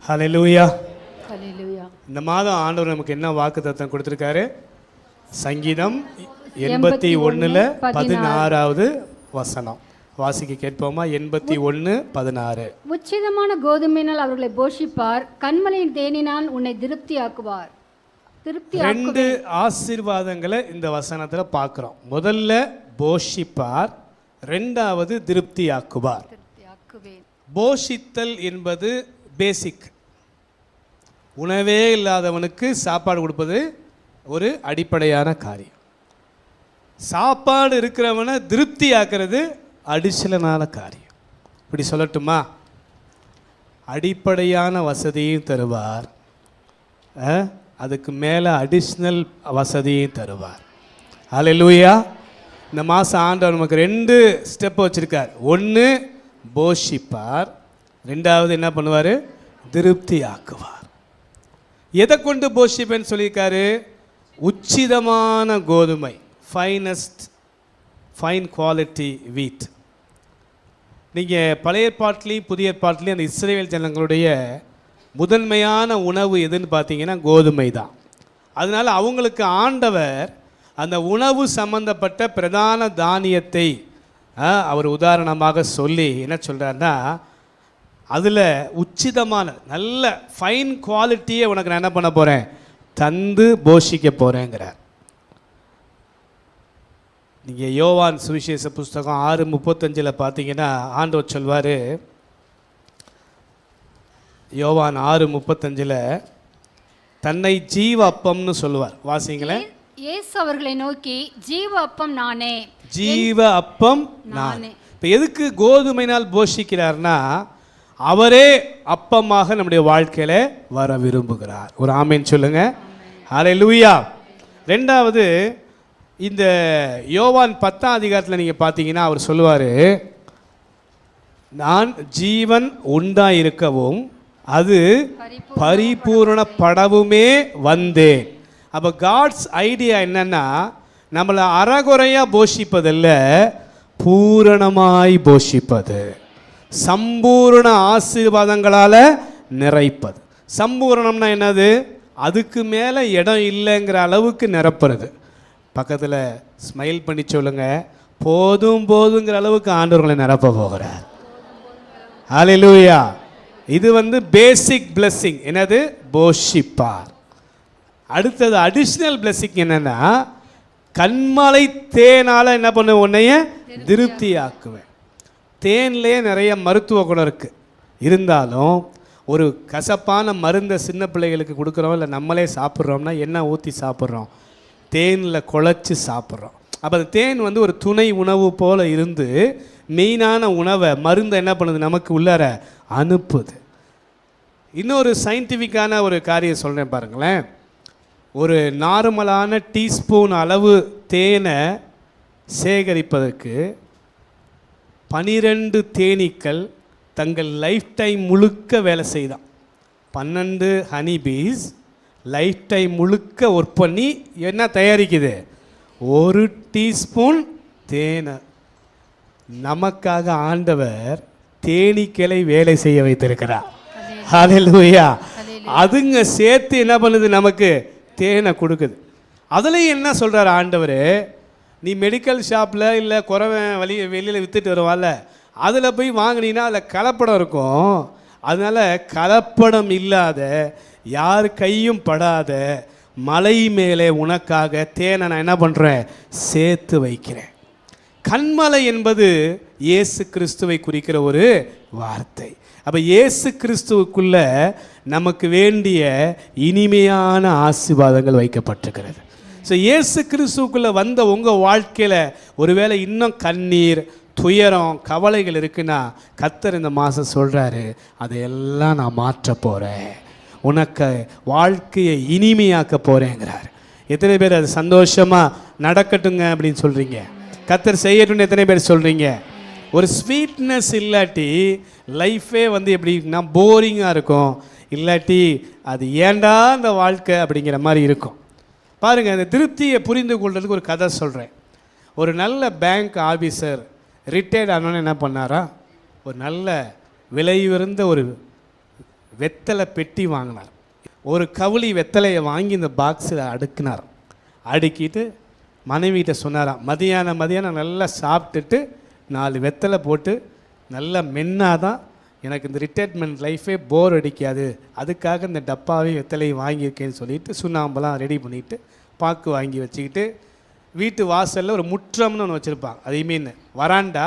ஹல்லேலூயா. ஹல்லேலூயா. இந்த மாதம் ஆண்டவர் நமக்கு என்ன வாக்குத்தத்தம் கொடுத்திருக்காரு? சங்கீதம் 81:16 வசனம் வாசிக்க கேட்போமா? 81:16. உச்சிதமான கோதுமையினால் அவர்களை போஷிப்பார், கன்மலையின் தேனினால் உன்னை திருப்தியாக்குவார். ரெண்டு ஆசீர்வாதங்களை இந்த வசனத்துல பார்க்கிறோம். முதல்ல போஷிப்பார், ரெண்டாவது திருப்தியாக்குவார். போஷித்தல் என்பது பேசிக். உணவே இல்லாதவனுக்கு சாப்பாடு கொடுப்பது ஒரு அடிப்படையான காரியம். சாப்பாடு இருக்கிறவனை திருப்தி ஆக்கிறது அடிஷனலான காரியம். இப்படி சொல்லட்டுமா? அடிப்படையான வசதியும் தருவார், அதுக்கு மேலே அடிஷ்னல் வசதியும் தருவார். ஹல்லேலூயா. இந்த மாதம் ஆண்டவர் நமக்கு 2 ஸ்டெப் வச்சுருக்கார். ஒன்று போஷிப்பார், ரெண்டாவது என்ன பண்ணுவார்? திருப்தி ஆக்குவார். எதை கொண்டு போஷிப்பேன்னு சொல்லியிருக்காரு? உச்சிதமான கோதுமை, ஃபைன் குவாலிட்டி வீட். நீங்கள் பழைய ஏற்பாட்டிலையும் புதிய ஏற்பாட்டிலையும் அந்த இஸ்ரவேல் ஜனங்களுடைய முதன்மையான உணவு எதுன்னு பார்த்தீங்கன்னா கோதுமை தான். அதனால் அவங்களுக்கு ஆண்டவர் அந்த உணவு சம்பந்தப்பட்ட பிரதான தானியத்தை அவர் உதாரணமாக சொல்லி என்ன சொல்கிறாருன்னா, அதில் உச்சிதமான நல்ல ஃபைன் குவாலிட்டியை உனக்கு நான் என்ன பண்ண போகிறேன்? தந்து போஷிக்க போகிறேங்கிறார். நீங்கள் யோவான் சுவிசேஷ புஸ்தகம் 6:35 பார்த்தீங்கன்னா ஆண்டவர் சொல்வார், யோவான் 6:35 தன்னை ஜீவ அப்பம்னு சொல்லுவார். வாசிங்களேன். இயேசு அவர்களை நோக்கி, ஜீவ அப்பம் நானே. ஜீவ அப்பம் நானே. இப்போ எதுக்கு கோதுமைனால் போஷிக்கிறார்னா, அவரே அப்பமாக நம்முடைய வாழ்க்கையில வர விரும்புகிறார். ஒரு ஆமேன் சொல்லுங்க. ஹல்லேலூயா. ரெண்டாவது, இந்த யோவான் 10ஆம் அதிகாரத்தில் நீங்கள் பார்த்தீங்கன்னா அவர் சொல்லுவார், நான் ஜீவன் உண்டாயிருக்கவும் அது பரிபூரணப்படவுமே வந்தேன். அப்போ காட்ஸ் ஐடியா என்னன்னா, நம்மளை அறகுறையாக போஷிப்பதில்ல, பூரணமாய் போஷிப்பது, சம்பூர்ண ஆசீர்வாதங்களால் நிறைப்பது. சம்பூரணம்னா என்னது? அதுக்கு மேலே இடம் இல்லைங்கிற அளவுக்கு நிரப்புறது. பக்கத்தில் ஸ்மைல் பண்ணி சொல்லுங்க, போதும் போதுங்கிற அளவுக்கு ஆண்டவர்களை நிரப்ப போகிறார். ஹல்லேலூயா. இது பேசிக் பிளெஸிங். என்னது? போஷிப்பார். அடுத்தது அடிஷ்னல் பிளெஸிங் என்னன்னா, கண்மலை தேனால் என்ன பண்ணுவேன்? உன்னைய திருப்தி ஆக்குவேன். தேன்லேயே நிறைய மருத்துவ குணம் இருக்குது. இருந்தாலும் ஒரு கசப்பான மருந்தை சின்ன பிள்ளைகளுக்கு கொடுக்குறோம், இல்லை நம்மளே சாப்பிட்றோம்னா என்ன ஊற்றி சாப்பிட்றோம்? தேனில் குழச்சி சாப்பிட்றோம். அப்போ அந்த தேன் ஒரு துணை உணவு போல் இருந்து மெயினான உணவை மருந்தை என்ன பண்ணுது? நமக்கு உள்ளார அனுப்புது. இன்னொரு சயின்டிஃபிக்கான ஒரு காரியம் சொல்கிறேன் பாருங்களேன். ஒரு நார்மலான டீஸ்பூன் அளவு தேனை சேகரிப்பதற்கு 12 தேனீக்கள் தங்கள் லைஃப் டைம் முழுக்க வேலை செய்தான். 12 ஹனி பீஸ் லைஃப் டைம் முழுக்க ஒர்க் பண்ணி என்ன தயாரிக்குது? 1 டீஸ்பூன் தேனை. நமக்காக ஆண்டவர் தேனீக்களை வேலை செய்ய வைத்திருக்கிறார். ஹல்லேலூயா. அதுங்க சேர்த்து என்ன பண்ணுது? நமக்கு தேனை கொடுக்குது. அதுலேயும் என்ன சொல்கிறார் ஆண்டவர்? நீ மெடிக்கல் ஷாப்பில் இல்லை குறவன் வெளியில் விற்றுட்டு வருவான்ல, அதில் போய் வாங்கினீங்கன்னா அதில் கலப்படம் இருக்கும். அதனால் கலப்படம் இல்லாத, யார் கையும் படாத மலை மேலே உனக்காக தேனை நான் என்ன பண்ணுறேன்? சேர்த்து வைக்கிறேன். கண்மலை என்பது இயேசு கிறிஸ்துவை குறிக்கிற ஒரு வார்த்தை. அப்போ இயேசு கிறிஸ்துவுக்குள்ள நமக்கு வேண்டிய இனிமையான ஆசீர்வாதங்கள் வைக்கப்பட்டிருக்கிறது. ஸோ இயேசு கிறிஸ்துவுக்குள்ளே வந்த உங்கள் வாழ்க்கையில் ஒருவேளை இன்னும் கண்ணீர், துயரம், கவலைகள் இருக்குன்னா கர்த்தர் இந்த மாதம் சொல்கிறாரு, அதையெல்லாம் நான் மாற்ற போகிறேன், உனக்கு வாழ்க்கையை இனிமையாக்க போகிறேங்கிறார். எத்தனை பேர் அது சந்தோஷமாக நடக்கட்டுங்க அப்படின்னு சொல்கிறீங்க? கர்த்தர் செய்யட்டும்னு எத்தனை பேர் சொல்கிறீங்க? ஒரு ஸ்வீட்னஸ் இல்லாட்டி லைஃபே எப்படின்னா போரிங்காக இருக்கும். இல்லாட்டி அது ஏண்டா அந்த வாழ்க்கை அப்படிங்கிற மாதிரி இருக்கும். பாருங்கள், அந்த திருப்தியை புரிந்து கொள்றதுக்கு ஒரு கதை சொல்கிறேன். ஒரு நல்ல பேங்க் ஆஃபீஸர் ரிட்டையர்ட் ஆனோன்னு என்ன பண்ணாரா, ஒரு நல்ல விலை உயர்ந்த ஒரு வெத்தலை பெட்டி வாங்கினார். ஒரு கவுளி வெத்தலையை வாங்கி இந்த பாக்ஸில் அடுக்கினார். அடுக்கிட்டு மனைவிகிட்ட சொன்னாராம், மதியானம் நல்லா சாப்பிட்டுட்டு 4 வெத்தலை போட்டு நல்லா மென்னாதான் எனக்கு இந்த ரிட்டையர்மெண்ட் லைஃபே போர் அடிக்காது, அதுக்காக இந்த டப்பாவே வெத்தலையும் வாங்கியிருக்கேன்னு சொல்லிட்டு சுண்ணாம்பெல்லாம் ரெடி பண்ணிவிட்டு பாக்கு வாங்கி வச்சுக்கிட்டு வீட்டு வாசலில் ஒரு முற்றம்னு ஒன்று வச்சுருப்பாங்க. ஐ மீன் வராண்டா,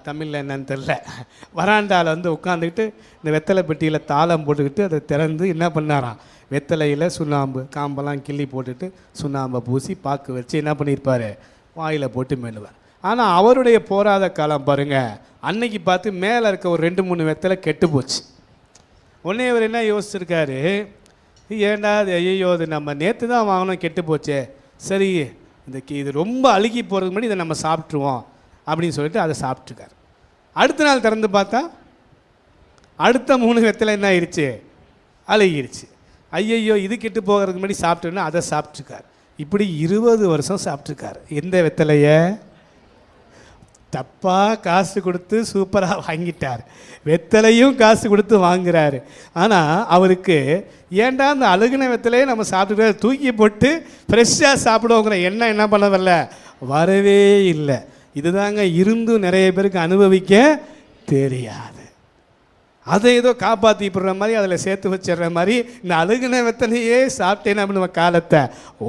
தமிழில் என்னன்னு தெரில, வராண்டாவில் வந்து உட்காந்துக்கிட்டு இந்த வெத்தலை பெட்டியில் தாளம் போட்டுக்கிட்டு அதை திறந்து என்ன பண்ணாராம், வெத்தலையில் சுண்ணாம்பு காம்பெல்லாம் கிள்ளி போட்டுட்டு சுண்ணாம்பை பூசி பாக்கு வச்சு என்ன பண்ணியிருப்பார், வாயில் போட்டு மெல்லுவார். ஆனால் அவருடைய போராத காலம் பாருங்கள், அன்னைக்கு பார்த்து மேலே இருக்க ஒரு 2-3 வெத்தலை கெட்டு போச்சு. உடனே இவர் என்ன யோசிச்சிருக்காரு, ஏண்டா அது ஐயோ அது நம்ம நேற்று தான் வாங்கினோம் கெட்டு போச்சே, சரி இது ரொம்ப அழுகி போகிறதுக்கு முன்னாடி இதை நம்ம சாப்பிட்ருவோம் அப்படின்னு சொல்லிட்டு அதை சாப்பிட்ருக்காரு. அடுத்த நாள் திறந்து பார்த்தா அடுத்த 3 வெத்தலை என்ன ஆயிடுச்சு, அழுகிருச்சு. ஐயையோ இது கெட்டு போகிறதுக்கு முன்னாடி சாப்பிட்டோன்னா அதை சாப்பிட்ருக்கார். இப்படி 20 வருஷம் சாப்பிட்ருக்காரு. எந்த வெத்தலையை தப்பாக காசு கொடுத்து சூப்பராக வாங்கிட்டார், வெத்தலையும் காசு கொடுத்து வாங்குறாரு. ஆனால் அவருக்கு ஏன்டா அந்த அழுகின வெத்தலையே நம்ம சாப்பிட்டு தூக்கி போட்டு ஃப்ரெஷ்ஷாக சாப்பிடுவோங்கிற எண்ணம் என்ன பண்ணதில்ல, வரவே இல்லை. இதுதாங்க இருந்தும் நிறைய பேருக்கு அனுபவிக்க தெரியாது. அதை ஏதோ காப்பாற்றி போடுற மாதிரி அதில் சேர்த்து வச்சிடுற மாதிரி இந்த அழுகின வெத்தலையே சாப்பிட்டேன்னு நம்ம காலத்தை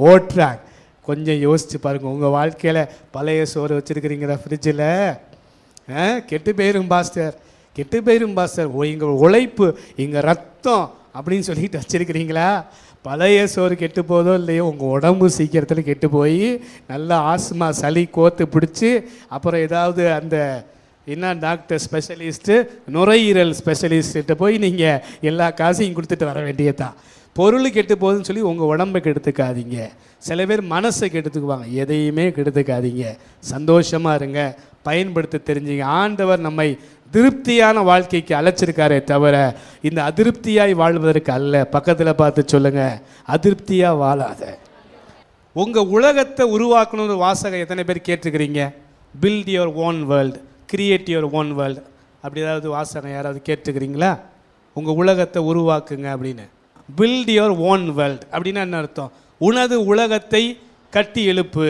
ஓட்டுறாங்க. கொஞ்சம் யோசித்து பாருங்கள், உங்கள் வாழ்க்கையில் பழைய சோறு வச்சுருக்கிறீங்களா ஃப்ரிட்ஜில், கெட்டு போயிரும் பாஸ்டர், கெட்டு போயிரும் பாஸ்டர், எங்கள் உழைப்பு எங்கள் ரத்தம் அப்படின்னு சொல்லிட்டு வச்சுருக்கிறீங்களா? பழைய சோறு கெட்டு போதோ இல்லையோ உங்கள் உடம்பு சீக்கிரத்தில் கெட்டு போய் நல்லா ஆஸ்மா சளி கோத்து பிடிச்சி அப்புறம் ஏதாவது அந்த என்ன டாக்டர் ஸ்பெஷலிஸ்ட்டு நுரையீரல் ஸ்பெஷலிஸ்ட்டு போய் நீங்கள் எல்லா காசையும் கொடுத்துட்டு வர வேண்டியதான். பொருள் கெட்டு போகுதுன்னு சொல்லி உங்கள் உடம்பை கெடுத்துக்காதீங்க. சில பேர் மனசை கெடுத்துக்குவாங்க, எதையுமே கெடுத்துக்காதீங்க. சந்தோஷமாக இருங்க, பயன்படுத்த தெரிஞ்சுங்க. ஆண்டவர் நம்மை திருப்தியான வாழ்க்கைக்கு அழைச்சிருக்காரே தவிர இந்த அதிருப்தியாய் வாழ்வதற்கு அல்ல. பக்கத்தில் பார்த்து சொல்லுங்கள், அதிருப்தியாக வாழாத. உங்கள் உலகத்தை உருவாக்கணும்னு வாசகம் எத்தனை பேர் கேட்டுக்கிறீங்க? Build your own world, create your own world, அப்படி ஏதாவது வாசகம் யாராவது கேட்டுக்கிறீங்களா? உங்கள் உலகத்தை உருவாக்குங்க அப்படின்னு. பில்ட் யுவர் ஓன் வேர்ல்டு அப்படின்னா என்ன அர்த்தம்? உனது உலகத்தை கட்டி எழுப்பு.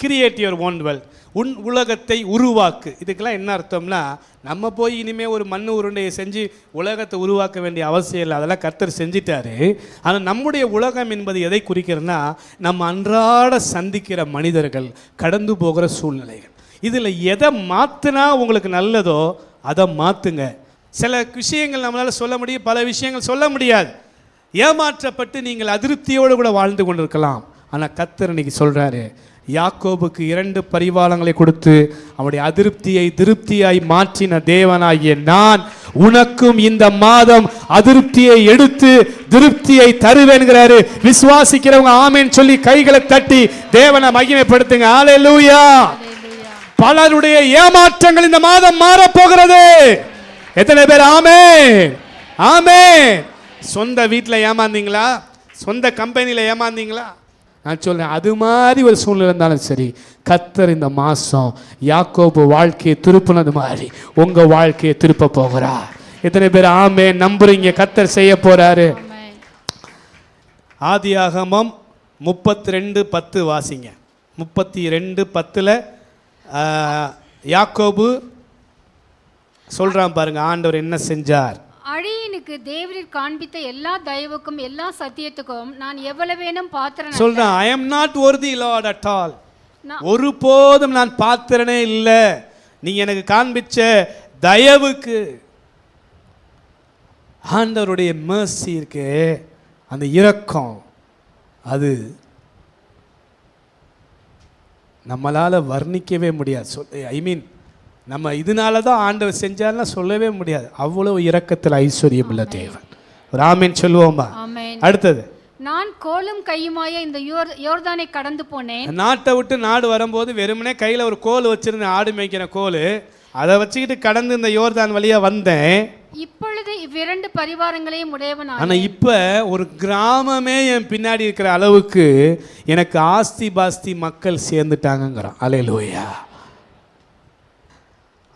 கிரியேட் யுவர் ஓன் வேர்ல்டு, உன் உலகத்தை உருவாக்கு. இதுக்கெல்லாம் என்ன அர்த்தம்னா, நம்ம போய் இனிமேல் ஒரு மண் உருண்டையை செஞ்சு உலகத்தை உருவாக்க வேண்டிய அவசியம் இல்லை, அதெல்லாம் கர்த்தர் செஞ்சிட்டாரு. ஆனால் நம்முடைய உலகம் என்பது எதை குறிக்கிறதுனா, நம்ம அன்றாட சந்திக்கிற மனிதர்கள், கடந்து போகிற சூழ்நிலைகள். இதில் எதை மாற்றினா உங்களுக்கு நல்லதோ அதை மாற்றுங்க. சில விஷயங்கள் நம்மளால் சொல்ல முடியும், பல விஷயங்கள் சொல்ல முடியாது. ஏமாற்றப்பட்டு நீங்கள் அதிருப்தியோடு கூட வாழ்ந்து கொண்டிருக்கலாம். ஆனால் கர்த்தர் இன்னைக்கு சொல்கிறாரு, யாக்கோபுக்கு 2 பரிவாளங்களை கொடுத்து அவருடைய அதிருப்தியை திருப்தியாய் மாற்றின தேவனாகிய நான் உனக்கும் இந்த மாதம் அதிருப்தியை எடுத்து திருப்தியை தருவேன்கிறாரு. விசுவாசிக்கிறவங்க ஆமென் சொல்லி கைகளை தட்டி தேவனை மகிமைப்படுத்துங்க. ஹல்லேலூயா. பலருடைய ஏமாற்றங்கள் இந்த மாதம் மாறப்போகிறது. எத்தனை பேர் ஆமென்? ஆமென். சொந்த வீட்டில் ஏமாந்தீங்களா? சொந்த கம்பெனியில் ஏமாந்தீங்களா? நான் சொல்றேன், அது மாதிரி ஒரு சூழ்நிலை இருந்தாலும் சரி, கர்த்தர் இந்த மாதம் யாக்கோபு வாழ்க்கையை திருப்பினது மாதிரி உங்கள் வாழ்க்கையை திருப்ப போகிறார். எத்தனை பேர் ஆமென் நம்புறீங்க? கர்த்தர் செய்ய போறாரு. ஆதியாகமம் 32:10 வாசிங்க. 32:10 யாக்கோபு சொல்றான் பாருங்க, ஆண்டவர் என்ன செஞ்சார். அழியனுக்கு தேவரீர் காண்பித்த எல்லா தயவுக்கும் எல்லா சத்தியத்துக்கும் நான் எவ்வளவேனும் பாத்திரன் சொல்றேன். I am not worthy Lord at all. ஒருபோதும் நான் பாத்திரனே இல்லை. நீங்க எனக்கு காண்பிச்ச தயவுக்கு. ஆண்டவருடைய mercy இருக்கு, அந்த இரக்கம், அது நம்மளால வர்ணிக்கவே முடியாது. ஐ மீன் நம்ம இதனால தான் ஆண்டவர் செஞ்சார்னா சொல்லவே முடியாது. அவ்வளவு இரக்கத்தில் ஐஸ்வர்யம் உள்ள தேவன். ஒரு ஆமென் சொல்லுவோமா? அடுத்தது, நான் கோலும் கையுமாய இந்த யோர்தானை கடந்து போனேன். நாட்டை விட்டு நாடு வரும்போது வெறுமனே கையில் ஒரு கோல் வச்சிருந்தேன், ஆடு மேய்க்கிற கோல். அதை வச்சுக்கிட்டு கடந்து இந்த யோர்தான் வழியா வந்தேன். இப்பொழுது இவ்விரண்டு பரிவாரங்களையும் உடையவன். ஆனால் இப்போ ஒரு கிராமமே என் பின்னாடி இருக்கிற அளவுக்கு எனக்கு ஆஸ்தி பாஸ்தி மக்கள் சேர்ந்துட்டாங்கிறான். அல்லேலூயா.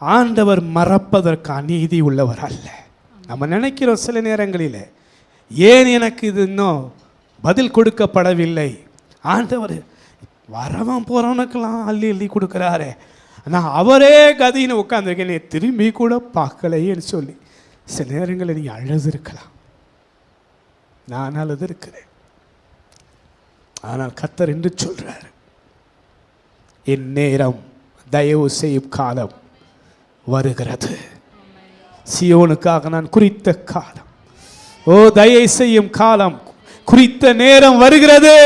ஆண்டவர் மறப்பதற்கு அநீதி உள்ளவர் அல்ல. நம்ம நினைக்கிறோம் சில நேரங்களில், ஏன் எனக்கு இது இன்னும் பதில் கொடுக்கப்படவில்லை? ஆண்டவர் வரவன் போகிறவனுக்கெல்லாம் அள்ளி அள்ளி கொடுக்குறாரே, ஆனால் அவரே கதின்னு உட்காந்துருக்கேன், திரும்பி கூட பார்க்கலையேன்னு சொல்லி சில நேரங்களில் நீங்கள் அழுதுருக்கலாம். நான் அழுது இருக்கிறேன். ஆனால் கர்த்தர் என்று சொல்றார், என் நேரம் தயவு செய்யும் காலம் வருகிறது. சியோனுக்காக நான் குறித்த காலம், ஓ தயவு செய்யும் காலம், குறித்த நேரம் வருகிறது.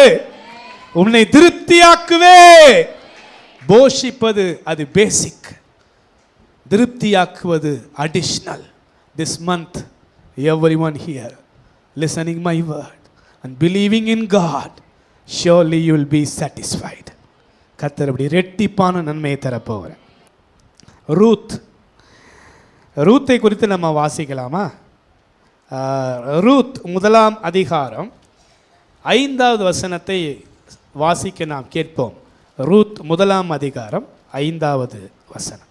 உன்னை திருப்தியாக்குவே. போஷிப்பது அது பேசிக், திருப்தியாக்குவது additional. This month everyone here listening my word and believing in God, surely you will be satisfied. கர்த்தர் அப்படி ரெட்டிப்பான நன்மையை தரப்போகிறார். ரூத்தை குறித்து நம்ம வாசிக்கலாமா? ரூத் 1 அதிகாரம் 5வது வசனத்தை வாசிக்க நாம் கேட்போம். ரூத் 1 அதிகாரம் 5வது வசனம்.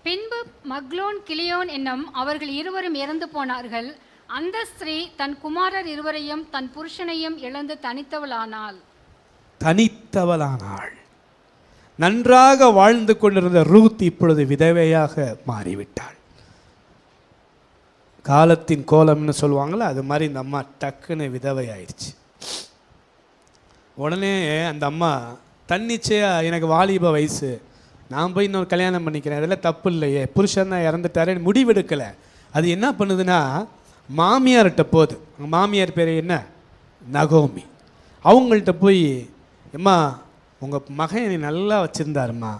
பின்பு மக்லோன் கிலியோன் என்னும் அவர்கள் இருவரும் இறந்து போனார்கள். அந்த ஸ்திரீ தன் குமாரர் இருவரையும் தன் புருஷனையும் இழந்து தனித்தவளானாள். நன்றாக வாழ்ந்து கொண்டிருந்த ரூத் இப்பொழுது விதவையாக மாறிவிட்டாள். காலத்தின் கோலம்னு சொல்லுவாங்களே, அது மாதிரி இந்த அம்மா டக்குன்னு விதவை ஆயிடுச்சு. உடனே அந்த அம்மா தன்னிச்சையா, எனக்கு வாலிப வயசு, நான் போய் இன்னொரு கல்யாணம் பண்ணிக்கிறேன், அதெல்லாம் தப்பு இல்லையே, புருஷன் தான் இறந்துட்டாருன்னு முடிவெடுக்கலை. அது என்ன பண்ணுதுன்னா, மாமியார்கிட்ட போகுது. மாமியார் பேர் என்ன? நகோமி. அவங்கள்ட்ட போய், அம்மா உங்கள் மகன் என்னை நல்லா வச்சுருந்தாருமா,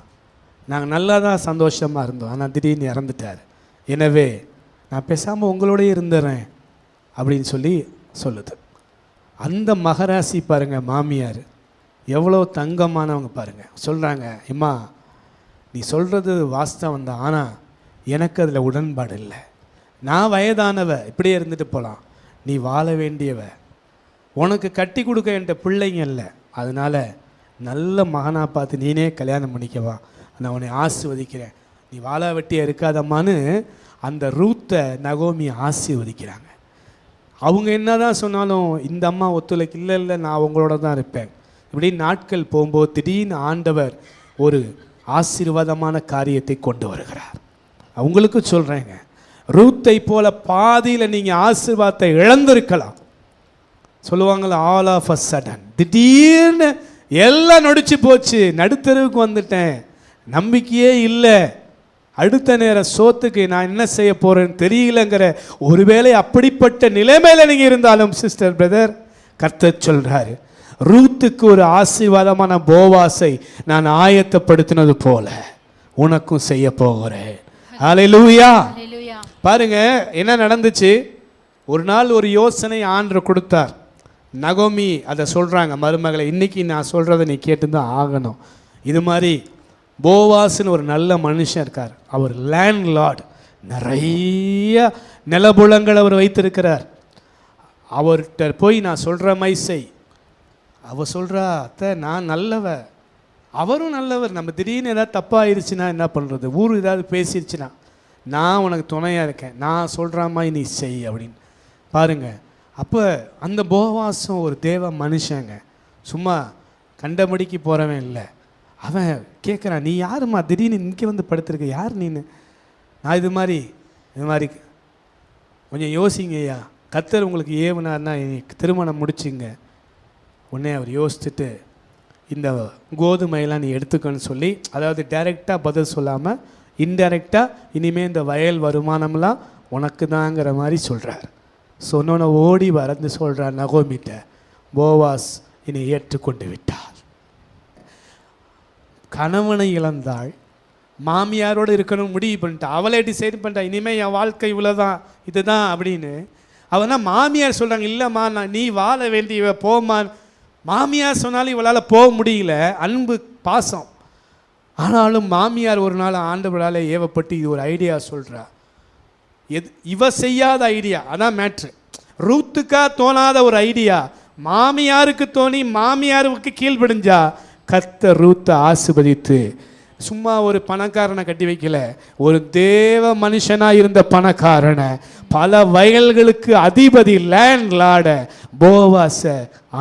நாங்கள் நல்லா தான் சந்தோஷமாக இருந்தோம், ஆனால் திடீர்னு இறந்துட்டார், எனவே நான் பேசாமல் உங்களோடய இருந்துறேன் அப்படின்னு சொல்லி சொல்லுது. அந்த மகராசி பாருங்கள், மாமியார் எவ்வளோ தங்கமானவங்க பாருங்கள். சொல்கிறாங்க, அம்மா நீ சொல்கிறது வாஸ்தவம் தான், ஆனால் எனக்கு அதில் உடன்பாடு இல்லை. நான் வயதானவ, இப்படியே இருந்துட்டு போகலாம், நீ வாழ வேண்டியவ, உனக்கு கட்டி கொடுக்க என்கிட்ட பிள்ளைங்க இல்லை, அதனால் நல்ல மகனாக பார்த்து நீனே கல்யாணம் பண்ணிக்கவா, நான் உன்னை ஆசீர்வதிக்கிறேன், நீ வாழ வெட்டியாக இருக்காதம்மான்னு அந்த ரூத்தை நகோமி ஆசீர்வதிக்கிறாங்க. அவங்க என்ன தான் சொன்னாலும் இந்த அம்மா ஒத்துழைக்கு, இல்லை இல்லை நான் உங்களோட தான் இருப்பேன். இப்படி நாட்கள் போகும்போது திடீர்னு ஆண்டவர் ஒரு ஆசீர்வாதமான காரியத்தை கொண்டு வருகிறார். அவங்களுக்கு சொல்கிறேங்க, ரூத்தை போல பாதியில் நீங்கள் ஆசீர்வாதத்தை இழந்திருக்கலாம். சொல்லுவாங்களா, ஆல் ஆஃப் அ சடன், திடீர்னு எல்லாம் நொடிச்சு போச்சு, நடுத்தருவுக்கு வந்துட்டேன், நம்பிக்கையே இல்லை, அடுத்த நேரம் சோத்துக்கு நான் என்ன செய்ய போகிறேன்னு தெரியலங்கிற ஒருவேளை அப்படிப்பட்ட நிலைமையில் நீங்கள் இருந்தாலும் சிஸ்டர் பிரதர், கர்த்தர் சொல்கிறாரு, ரூத்துக்கு ஒரு ஆசீர்வாதமான போவாசை நான் ஆயத்தப்படுத்தினது போல உனக்கும் செய்ய போகிறேன். ஹல்லேலூயா. பாருங்க என்ன நடந்துச்சு. ஒரு நாள் ஒரு யோசனை ஆண்டவர் கொடுத்தார். நகோமி அதை சொல்கிறாங்க, மருமகளை இன்னைக்கு நான் சொல்கிறத நீ கேட்டு தான் ஆகணும். இது மாதிரி போவாஸ்ன்னு ஒரு நல்ல மனுஷன் இருக்கார், அவர் லேண்ட் லார்ட், நிறைய நிலபுலங்கள் அவர் வைத்திருக்கிறார். அவர்கிட்ட போய் நான் சொல்கிற மாதிரி செய். அவள் சொல்கிறா, அத்தை நான் நல்லவ, அவரும் நல்லவர், நம்ம திடீர்னு ஏதாவது தப்பாகிருச்சுன்னா என்ன பண்ணுறது, ஊர் ஏதாவது பேசிடுச்சுன்னா நான் உனக்கு துணையாக இருக்கேன், நான் சொல்கிற மாதிரி நீ செய் அப்படின்னு. பாருங்கள், அப்போ அந்த போவாசும் ஒரு தேவ மனுஷங்க, சும்மா கண்டபடிக்கு போகிறவன் இல்லை. அவன் கேட்குறான், நீ யாருமா திடீர்னு இங்கே வந்து படுத்துருக்க, யார் நீன்னு? நான் இது மாதிரி கொஞ்சம் யோசிங்கய்யா, கர்த்தர் உங்களுக்கு ஏவுனார்னா திருமணம் முடிச்சுங்க. உடனே அவர் யோசிச்சுட்டு, இந்த கோதுமையெல்லாம் நீ எடுத்துக்கன்னு சொல்லி, அதாவது டைரெக்டாக பதில் சொல்லாமல் இன்டைரக்டாக இனிமேல் இந்த வயல் வருமானம்லாம் உனக்கு தாங்கிற மாதிரி சொல்கிறார். சொன்னோன்னு ஓடி வரந்து சொல்கிறார் நகோமிட்ட, போவாஸ் என்னை ஏற்றுக்கொண்டு விட்டார். கணவனை இழந்தாள், மாமியாரோடு இருக்கணும் முடிவு பண்ணிட்டா, அவளை டிசைட் பண்ணிட்டா, இனிமேல் என் வாழ்க்கை இவ்வளோதான் இதுதான் அப்படின்னு. அவனா மாமியார் சொல்கிறாங்க, இல்லைம்மா நான் நீ வாழ வேண்டியவ போம்மா. மாமியார் சொன்னாலும் இவளால் போக முடியல, அன்பு பாசம். ஆனாலும் மாமியார் ஒரு நாள் ஆண்டவரால் ஏவப்பட்டு இது ஒரு ஐடியா சொல்கிறா. இவ செய்யாத ஐடியா, அதான் மேட்ரு. ரூத்துக்கா தோணாத ஒரு ஐடியா மாமியாருக்கு தோணி மாமியாருக்கு கீழ்படிஞ்சா கர்த்தர் ரூத்தை ஆசீர்வதித்து, சும்மா ஒரு பணக்காரனை கட்டி வைக்கல, ஒரு தேவ மனுஷனாக இருந்த பணக்காரனை பல வயல்களுக்கு அதிபதி லேண்ட் லார்ட போவாச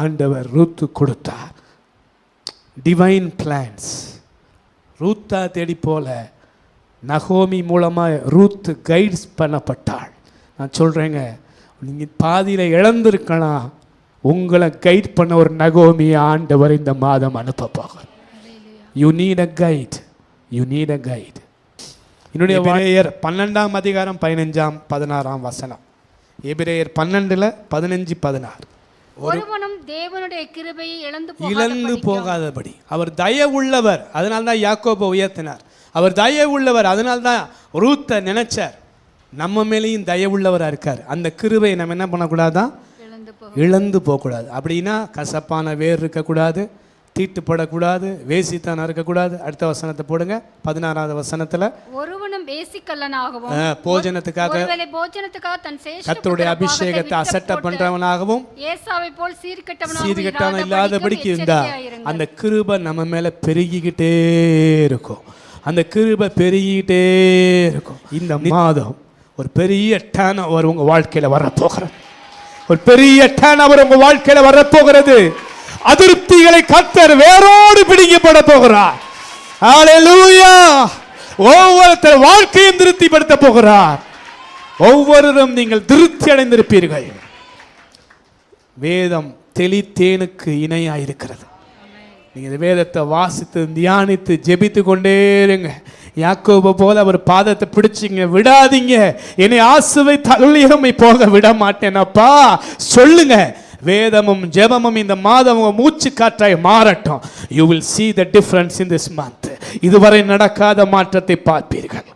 ஆண்டவர் ரூத்து கொடுத்தார். Divine plans. ரூத்தா தேடி போல நகோமி மூலமாக ரூத்து கைட்ஸ் பண்ணப்பட்டாள். நான் சொல்கிறேங்க, நீங்கள் பாதியில் இழந்திருக்கலாம், உங்களை கைட் பண்ண ஒரு நகோமியை ஆண்டவர் இந்த மாதம் அனுப்ப போகிறார். You need a guide, you need a guide. என்னுடைய எபிரேயர் 12ஆம் அதிகாரம் 15-16 வசனம். எபிரேயர் 12:15-16. ஒருவனும் தேவனுடைய கிருபையை இழந்து போகாதபடி அவர் தயவுள்ளவர், அதனால தான் யாக்கோபை உயர்த்தினார். அவர் தயவுள்ளவர், அதனால தான் ரூத்தை நினைச்சார். நம்ம மேலேயும் தயவுள்ளவராக இருக்கார். அந்த கிருபையை நம்ம என்ன பண்ணக்கூடாதான்? இழந்து போகக்கூடாது. அப்படின்னா கசப்பான வேர் இருக்கக்கூடாது, தீட்டுப்படக்கூடாது, வேசித்தனம் இருக்கக்கூடாது. அடுத்த வசனத்தை போடுங்க, 16வது வசனத்துல. ஒருவனும் வேசிக்கல்லனாகவும் போஜனத்துக்காக தன் கர்த்தருடைய அபிஷேகத்தை அசட்டை பண்றவனாகவும் ஏசாவை போல் சீர்கெட்டவன் இல்லாதபடிக்கு இருந்தா அந்த கிருபை நம்ம மேல பெருகிக்கிட்டே இருக்கும். அந்த கிருபை பெருகிக்கிட்டே இருக்கும். இந்த மாதம் ஒரு பெரிய டர்ன் ஓவர் உங்க வாழ்க்கையில வரப்போகிறது. ஒரு பெரிய டர்ன் ஓவர் உங்க வாழ்க்கையில வரப்போகிறது. அதிருப்திகளை கர்த்தர் வேரோடு பிடிக்கப்பட போகிறார். ஹல்லேலூயா. ஒவ்வொருத்தர் வாழ்க்கையும் திருப்திப்படுத்த போகிறார். ஒவ்வொருவரும் நீங்கள் திருப்தி அடைந்திருப்பீர்கள். வேதம் தெளித்தேனுக்கு இணையாயிருக்கிறது. நீங்கள் இந்த வேதத்தை வாசித்து தியானித்து ஜெபித்து கொண்டே இருங்க. யாக்கோபு போல அவர் பாதத்தை பிடிச்சிங்க, விடாதீங்க. என்னை ஆசுவை தள்ளியமை போக விட மாட்டேனப்பா சொல்லுங்க. வேதமும் ஜெபமும் இந்த மாதம் உங்க மூச்சு காற்றாய் மாறட்டும். You will see the difference in this month. இதுவரை நடக்காத மாற்றத்தை பார்ப்பீர்கள்.